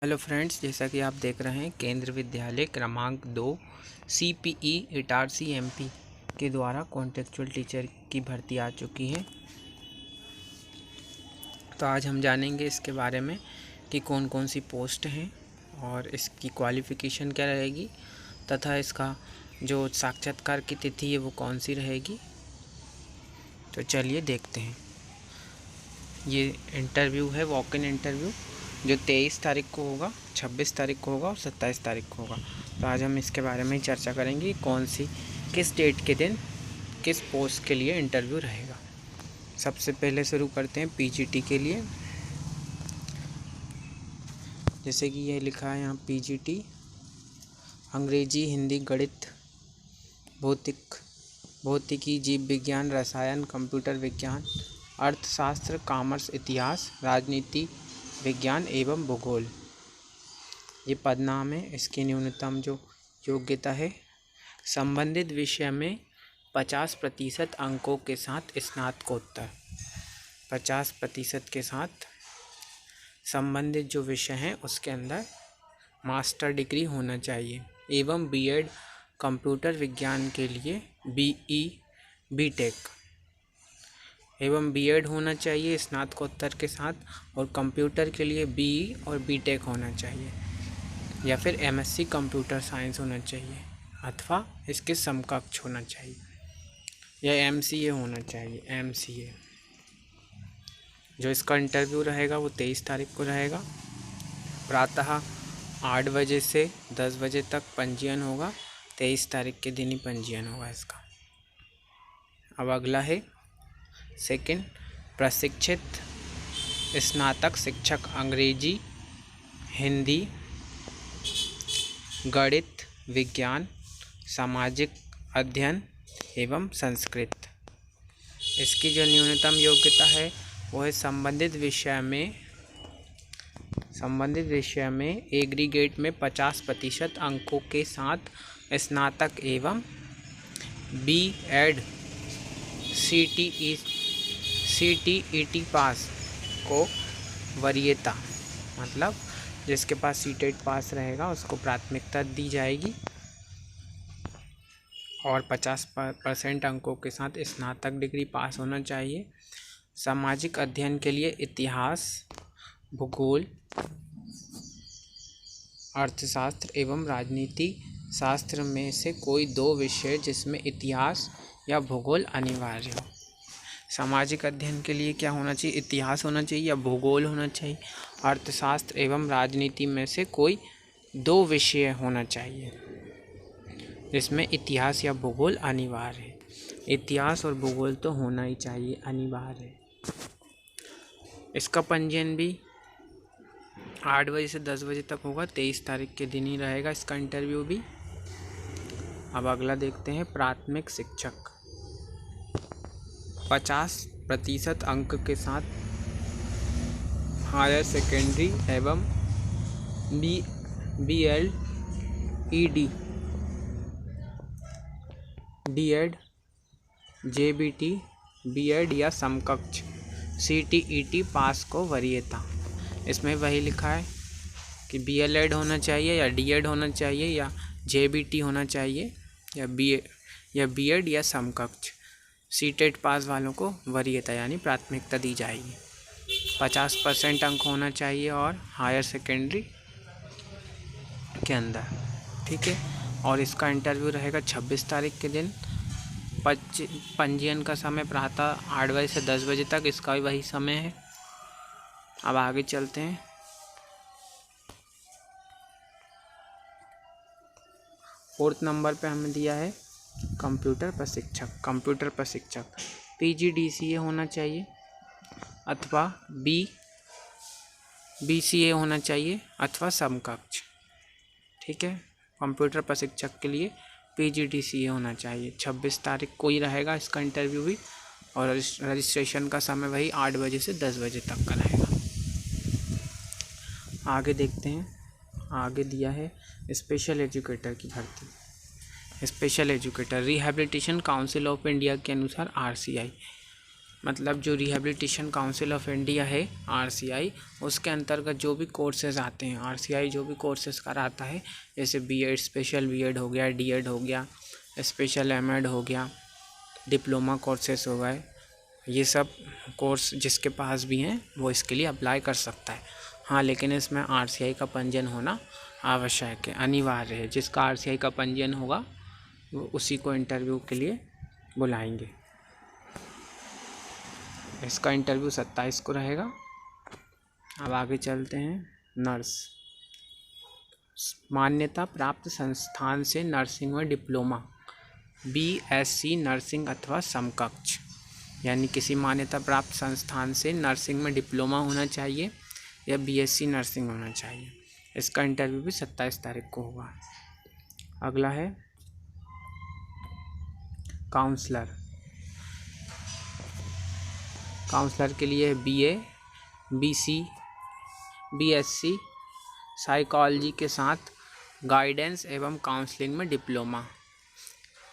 Hello friends, जैसा कि आप देख रहे हैं केंद्र विद्यालय क्रमांक 2 CPE इटारसी MP के द्वारा कॉन्टेक्चुअल टीचर की भर्ती आ चुकी है। तो आज हम जानेंगे इसके बारे में कि कौन कौन सी पोस्ट हैं और इसकी क्वालिफ़िकेशन क्या रहेगी तथा इसका जो साक्षात्कार की तिथि है वो कौन सी रहेगी। तो चलिए देखते हैं। ये इंटरव्यू है, वॉक इन इंटरव्यू, जो 23 तारीख को होगा, 26 तारीख को होगा और 27 तारीख को होगा। तो आज हम इसके बारे में चर्चा करेंगे कौन सी किस डेट के दिन किस पोस्ट के लिए इंटरव्यू रहेगा। सबसे पहले शुरू करते हैं PGT के लिए। जैसे कि ये लिखा है यहाँ PGT अंग्रेजी, हिंदी, गणित, भौतिकी, जीव विज्ञान, रसायन, कंप्यूटर विज्ञान, अर्थशास्त्र, कॉमर्स, इतिहास, राजनीति विज्ञान एवं भूगोल। ये पदनाम है। इसकी न्यूनतम जो योग्यता है, संबंधित विषय में 50% अंकों के साथ स्नातकोत्तर, 50% के साथ संबंधित जो विषय हैं उसके अंदर मास्टर डिग्री होना चाहिए एवं B.Ed कंप्यूटर विज्ञान के लिए BE BTech एवं B.Ed होना चाहिए स्नातकोत्तर के साथ, और कंप्यूटर के लिए BE और BTech होना चाहिए या फिर MSc कंप्यूटर साइंस होना चाहिए अथवा इसके समकक्ष होना चाहिए या MCA होना चाहिए, MCA। जो इसका इंटरव्यू रहेगा वो 23 तारीख को रहेगा। प्रातः 8 बजे से 10 बजे तक पंजीयन होगा। 23 तारीख के दिन ही पंजीयन होगा इसका। अब अगला है सेकंड, प्रशिक्षित स्नातक शिक्षक अंग्रेजी, हिंदी, गणित, विज्ञान, सामाजिक अध्ययन एवं संस्कृत। इसकी जो न्यूनतम योग्यता है वो है संबंधित विषय में एग्रीगेट में 50% अंकों के साथ स्नातक एवं B.Ed CTET पास को वरीयता, मतलब जिसके पास CTET पास रहेगा उसको प्राथमिकता दी जाएगी और 50% अंकों के साथ स्नातक डिग्री पास होना चाहिए। सामाजिक अध्ययन के लिए इतिहास, भूगोल, अर्थशास्त्र एवं राजनीति शास्त्र में से कोई 2 विषय जिसमें इतिहास या भूगोल अनिवार्य हो। सामाजिक अध्ययन के लिए क्या होना चाहिए? इतिहास होना चाहिए या भूगोल होना चाहिए। अर्थशास्त्र एवं राजनीति में से कोई 2 विषय होना चाहिए जिसमें इतिहास या भूगोल अनिवार्य है। इतिहास और भूगोल तो होना ही चाहिए, अनिवार्य है। इसका पंजीयन भी 8 बजे से 10 बजे तक होगा। 23 तारीख के दिन ही रहेगा इसका इंटरव्यू भी। अब अगला देखते हैं प्राथमिक शिक्षक। 50% अंक के साथ हायर सेकेंडरी एवं B.Ed D.Ed JBT B.Ed या समकक्ष CTET पास को वरीयता। इसमें वही लिखा है कि B.Ed होना चाहिए या D.Ed होना चाहिए या JBT होना चाहिए या B.Ed या समकक्ष। CTET पास वालों को वरीयता यानी प्राथमिकता दी जाएगी। 50% अंक होना चाहिए और हायर सेकेंडरी के अंदर, ठीक है। और इसका इंटरव्यू रहेगा 26 तारीख के दिन। पंजीयन का समय प्रातः 8 बजे से 10 बजे तक, इसका भी वही समय है। अब आगे चलते हैं। 4th नंबर पे हमें दिया है कंप्यूटर प्रशिक्षक। PGDCA होना चाहिए अथवा BCA होना चाहिए अथवा समकक्ष, ठीक है। कंप्यूटर प्रशिक्षक के लिए PGDCA होना चाहिए। 26 तारीख को ही रहेगा इसका इंटरव्यू भी, और रजिस्ट्रेशन का समय वही 8 बजे से 10 बजे तक का रहेगा। आगे देखते हैं। आगे दिया है स्पेशल एजुकेटर की भर्ती। Special educator rehabilitation council of India के अनुसार RCI मतलब जो रिहैबिलिटेशन काउंसिल ऑफ इंडिया है RCI, उसके अंतर्गत जो भी कोर्सेज़ आते हैं, RCI जो भी कोर्सेज़ कराता है, जैसे बीएड, स्पेशल बीएड हो गया, डीएड हो गया, स्पेशल एमएड हो गया, डिप्लोमा कोर्सेस हो गए, ये सब कोर्स जिसके पास भी हैं वो इसके लिए अप्लाई कर सकता है। हाँ, लेकिन इसमें RCI का पंजीयन होना आवश्यक है, अनिवार्य है। जिसका RCI का पंजीयन होगा वो उसी को इंटरव्यू के लिए बुलाएंगे। इसका इंटरव्यू 27 को रहेगा। अब आगे चलते हैं। नर्स, मान्यता प्राप्त संस्थान से नर्सिंग में डिप्लोमा, BSc नर्सिंग अथवा समकक्ष, यानी किसी मान्यता प्राप्त संस्थान से नर्सिंग में डिप्लोमा होना चाहिए या BSc नर्सिंग होना चाहिए। इसका इंटरव्यू भी 27 तारीख को होगा। अगला है काउंसलर। काउंसलर के लिए BA, BC, BSc साइकोलॉजी के साथ गाइडेंस एवं काउंसलिंग में डिप्लोमा,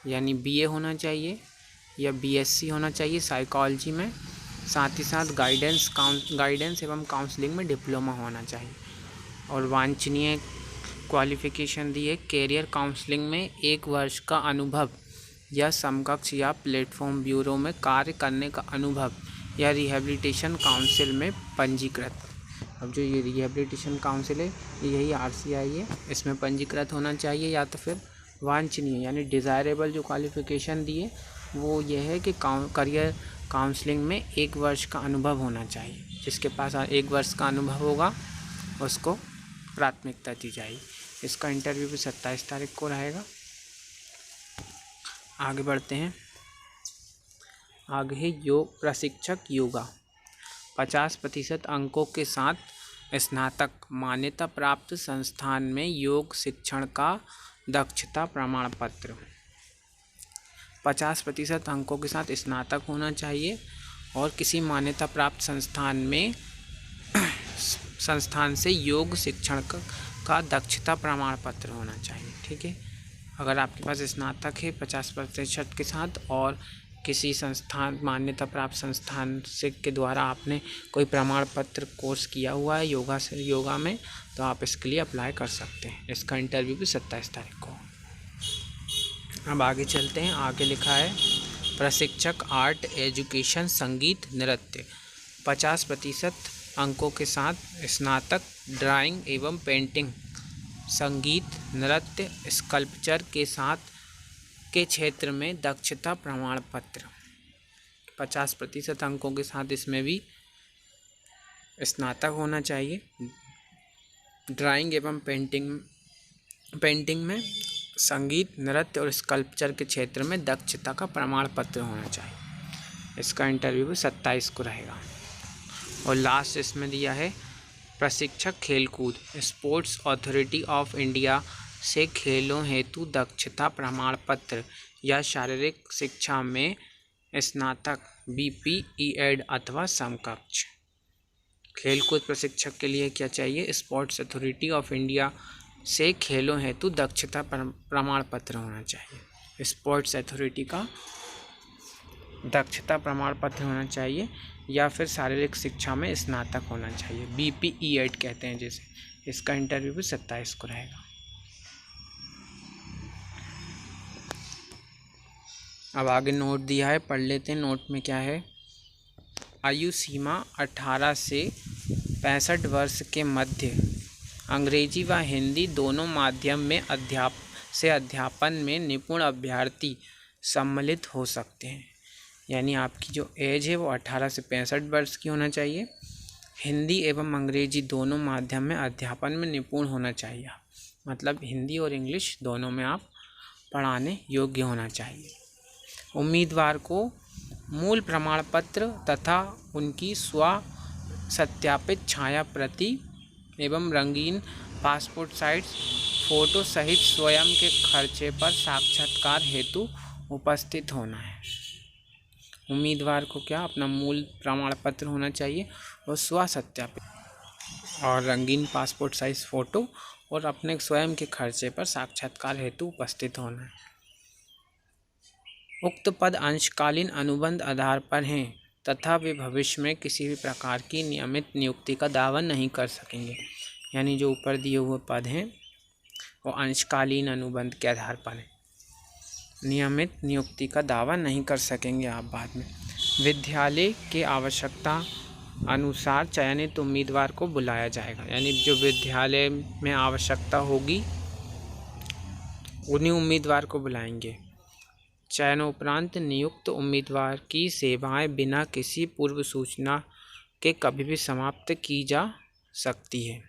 यानी BA होना चाहिए या BSc होना चाहिए साइकोलॉजी में, साथ ही साथ गाइडेंस एवं काउंसलिंग में डिप्लोमा होना चाहिए। और वांछनीय क्वालिफ़िकेशन दी है, कैरियर काउंसलिंग में 1 वर्ष का अनुभव या समकक्ष या प्लेटफॉर्म ब्यूरो में कार्य करने का अनुभव या रिहैबिलिटेशन काउंसिल में पंजीकृत। अब जो ये रिहैबिलिटेशन काउंसिल है यही RCI है, इसमें पंजीकृत होना चाहिए, या तो फिर वांछनीय यानी डिज़ायरेबल जो क्वालिफ़िकेशन दी है वो ये है कि करियर काउंसलिंग में 1 वर्ष का अनुभव होना चाहिए। जिसके पास 1 वर्ष का अनुभव होगा उसको प्राथमिकता दी जाएगी। इसका इंटरव्यू भी 27 तारीख को रहेगा। आगे बढ़ते हैं। आगे है योग प्रशिक्षक योगा, 50% अंकों के साथ स्नातक, मान्यता प्राप्त संस्थान में योग शिक्षण का दक्षता प्रमाण पत्र। 50% अंकों के साथ स्नातक होना चाहिए और किसी मान्यता प्राप्त संस्थान से योग शिक्षण का दक्षता प्रमाण पत्र होना चाहिए। ठीक है, अगर आपके पास स्नातक है 50% के साथ और किसी संस्थान मान्यता प्राप्त संस्थान से के द्वारा आपने कोई प्रमाण पत्र कोर्स किया हुआ है योगा में, तो आप इसके लिए अप्लाई कर सकते हैं। इसका इंटरव्यू भी 27 तारीख को। अब आगे चलते हैं। आगे लिखा है प्रशिक्षक आर्ट एजुकेशन संगीत नृत्य, 50% अंकों के साथ स्नातक, ड्राइंग एवं पेंटिंग, संगीत, नृत्य, स्कल्पचर के साथ के क्षेत्र में दक्षता प्रमाण पत्र। 50% अंकों के साथ इसमें भी स्नातक होना चाहिए, ड्राइंग एवं पेंटिंग में, संगीत, नृत्य और स्कल्पचर के क्षेत्र में दक्षता का प्रमाण पत्र होना चाहिए। इसका इंटरव्यू भी 27 को रहेगा। और लास्ट इसमें दिया है प्रशिक्षक खेलकूद, स्पोर्ट्स अथॉरिटी ऑफ इंडिया से खेलों हेतु दक्षता प्रमाण पत्र या शारीरिक शिक्षा में स्नातक, BPEd अथवा समकक्ष। खेलकूद प्रशिक्षक के लिए क्या चाहिए? स्पोर्ट्स अथॉरिटी ऑफ इंडिया से खेलों हेतु दक्षता प्रमाण पत्र होना चाहिए। स्पोर्ट्स अथॉरिटी का दक्षता प्रमाण पत्र होना चाहिए या फिर शारीरिक शिक्षा में स्नातक होना चाहिए, BPEd कहते हैं जैसे। इसका इंटरव्यू भी 27 को रहेगा। अब आगे नोट दिया है, पढ़ लेते हैं। नोट में क्या है? आयु सीमा 18 से 65 वर्ष के मध्य अंग्रेजी व हिंदी दोनों माध्यम में अध्यापन में निपुण अभ्यर्थी सम्मिलित हो सकते हैं। यानी आपकी जो एज है वो 18 से 65 वर्ष की होना चाहिए। हिंदी एवं अंग्रेजी दोनों माध्यम में अध्यापन में निपुण होना चाहिए, मतलब हिंदी और इंग्लिश दोनों में आप पढ़ाने योग्य होना चाहिए। उम्मीदवार को मूल प्रमाण पत्र तथा उनकी स्व सत्यापित छाया प्रति एवं रंगीन पासपोर्ट साइज फ़ोटो सहित स्वयं के खर्चे पर साक्षात्कार हेतु उपस्थित होना है। उम्मीदवार को क्या अपना मूल प्रमाण पत्र होना चाहिए और स्व सत्यापित और रंगीन पासपोर्ट साइज फ़ोटो और अपने स्वयं के खर्चे पर साक्षात्कार हेतु उपस्थित होना है। उक्त पद अंशकालीन अनुबंध आधार पर हैं। तथा वे भविष्य में किसी भी प्रकार की नियमित नियुक्ति का दावा नहीं कर सकेंगे। यानी जो ऊपर दिए हुए पद हैं वो अंशकालीन अनुबंध के आधार पर है, नियमित नियुक्ति का दावा नहीं कर सकेंगे आप बाद में। विद्यालय के आवश्यकता अनुसार चयनित उम्मीदवार को बुलाया जाएगा। यानी जो विद्यालय में आवश्यकता होगी उन्हीं उम्मीदवार को बुलाएंगे। चयनोपरांत नियुक्त उम्मीदवार की सेवाएं बिना किसी पूर्व सूचना के कभी भी समाप्त की जा सकती है।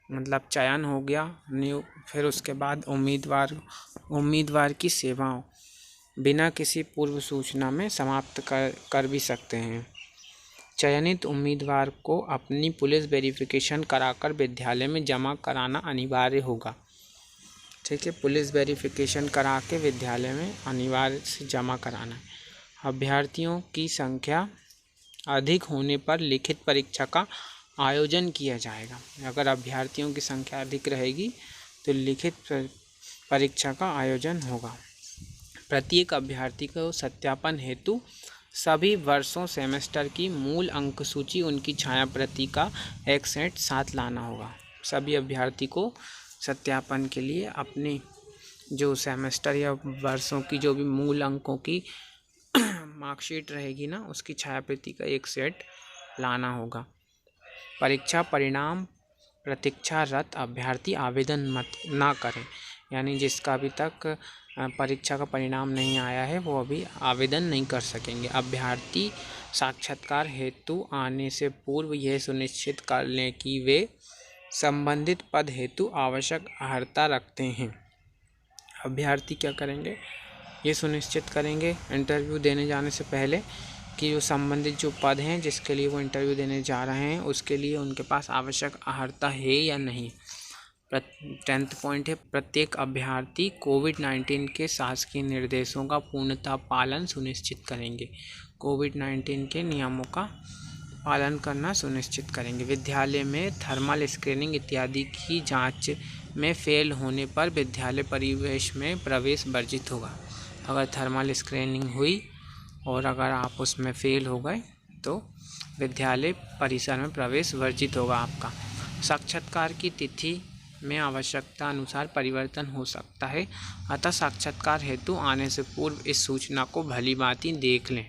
मतलब चयन हो गया, फिर उसके बाद उम्मीदवार की सेवाओं बिना किसी पूर्व सूचना में समाप्त कर भी सकते हैं। चयनित उम्मीदवार को अपनी पुलिस वेरिफिकेशन कराकर विद्यालय में जमा कराना अनिवार्य होगा। ठीक है, पुलिस वेरिफिकेशन करा के विद्यालय में अनिवार्य से जमा कराना है। अभ्यर्थियों की संख्या अधिक होने पर लिखित परीक्षा का आयोजन किया जाएगा। अगर अभ्यर्थियों की संख्या अधिक रहेगी तो लिखित परीक्षा का आयोजन होगा। प्रत्येक अभ्यर्थी को सत्यापन हेतु सभी वर्षों सेमेस्टर की मूल अंक सूची, उनकी छायाप्रति का एक सेट साथ लाना होगा। सभी अभ्यर्थी को सत्यापन के लिए अपने जो सेमेस्टर या वर्षों की जो भी मूल अंकों की मार्कशीट रहेगी ना, उसकी छायाप्रति का एक सेट लाना होगा। परीक्षा परिणाम प्रतीक्षारत अभ्यर्थी आवेदन ना करें। यानी जिसका अभी तक परीक्षा का परिणाम नहीं आया है वो अभी आवेदन नहीं कर सकेंगे। अभ्यर्थी साक्षात्कार हेतु आने से पूर्व यह सुनिश्चित कर लें कि वे संबंधित पद हेतु आवश्यक अर्हता रखते हैं। अभ्यर्थी क्या करेंगे, ये सुनिश्चित करेंगे इंटरव्यू देने जाने से पहले कि जो संबंधित जो पद हैं जिसके लिए वो इंटरव्यू देने जा रहे हैं उसके लिए उनके पास आवश्यक अर्हता है या नहीं। 10th पॉइंट है, प्रत्येक अभ्यर्थी कोविड-19 के शासकीय निर्देशों का पूर्णतः पालन सुनिश्चित करेंगे। कोविड-19 के नियमों का पालन करना सुनिश्चित करेंगे। विद्यालय में थर्मल स्क्रीनिंग इत्यादि की जांच में फेल होने पर विद्यालय परिवेश में प्रवेश वर्जित होगा। अगर थर्मल स्क्रीनिंग हुई और अगर आप उसमें फेल हो गए तो विद्यालय परिसर में प्रवेश वर्जित होगा आपका। साक्षात्कार की तिथि में आवश्यकता अनुसार परिवर्तन हो सकता है, अतः साक्षात्कार हेतु आने से पूर्व इस सूचना को भलीभांति देख लें।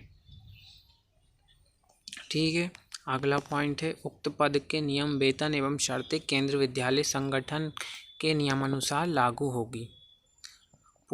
ठीक है, अगला पॉइंट है, उक्त पद के नियम, वेतन एवं शर्तें केंद्र विद्यालय संगठन के नियमानुसार लागू होगी।